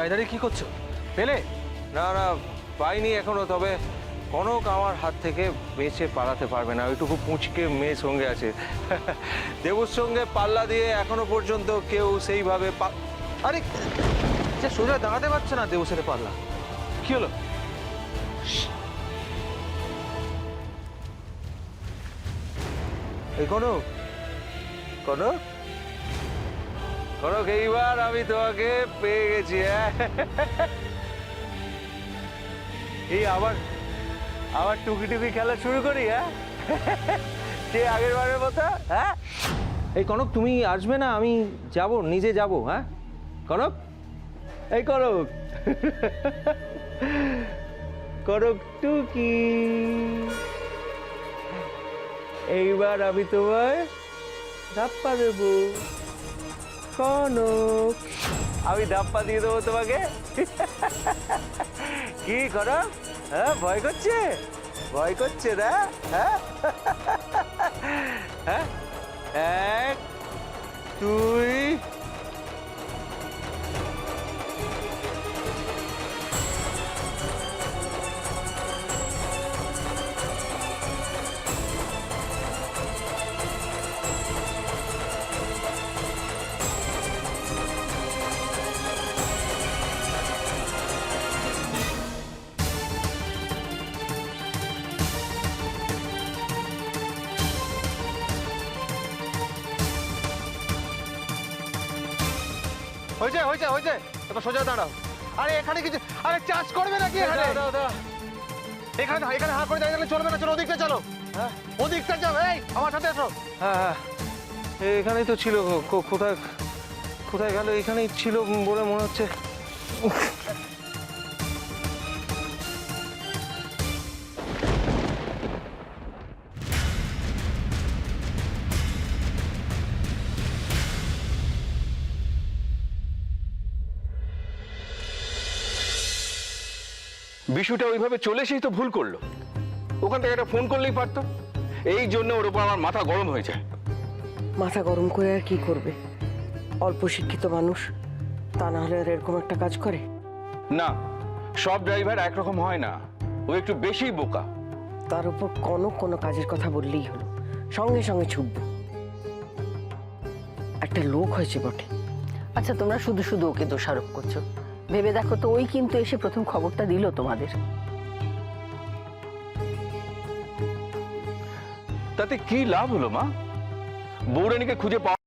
তাই দাঁড়িয়ে কি করছো? পেলে? না না, পাইনি এখনো। তবে কনক আমার হাত থেকে বেঁচে পালাতে পারবে না, ওইটুকু পুঁচকে মেয়ে সঙ্গে আছে। দেবুর সঙ্গে পাল্লা দিয়ে এখনো পর্যন্ত কেউ সেইভাবে আরে যে সোজা দাঁড়াতে পারছে না, দেবু সাথে পারলা। কি হলো? এই কনক, কনক, কনক, এইবার আমি তোমাকে পেয়ে গেছি। হ্যাঁ, এই আবার আবার টুকি টুকি খেলা শুরু করি। হ্যাঁ, সে আগের বারের মতো। হ্যাঁ, এই কনক, তুমি আসবে না? আমি যাব, নিজে যাব। হ্যাঁ কনক, এই কনক, কনক টুকি, এইবার আমি তোমায় ধাপ্পা দেবো। কনক, আমি ধাপ্পা দিয়ে দেবো তোমাকে। কি কনক, হ্যাঁ ভয় করছে? ভয় করছে না? হ্যাঁ, হ্যাঁ, এক, দুই, হয়েছে হয়েছে হয়েছে, এবার সোজা দাঁড়াও। আরে এখানে কিছু, আরে চাষ করবে নাকি এখানে? এখানে এখানে হাঁ করে দাঁড়িয়ে চলবে না, চলো ওদিকটা চলো। হ্যাঁ, ওদিকটা যাও। এই আমার সাথে এসো। হ্যাঁ হ্যাঁ, এখানেই তো ছিল। কোথায় কোথায় গেল? এখানেই ছিল বলে মনে হচ্ছে। বিশুটা ওইভাবে চলে এসেই তো ভুল করলো। ওখান থেকে একটা ফোন করলেই পারতো। এই জন্য ওর উপর আমার মাথা গরম হয়ে যায়। মাথা গরম করে আর কি করবে? অল্প শিক্ষিত মানুষ, তা না হলে আর এরকম একটা কাজ করে? না, সব ড্রাইভার একরকম হয় না, ও একটু বেশি বোকা। তার উপর কোনো কাজের কথা বললেই হলো, সঙ্গে সঙ্গে ছুটবে। একটা লোক হয়েছে বটে। আচ্ছা, তোমরা শুধু শুধু ওকে দোষারোপ করছো। ভেবে দেখো তো, ওই কিন্তু এসে প্রথম খবরটা দিল তোমাদের। তাতে কি লাভ হলো মা? বৌরানীকে খুঁজে পাওয়া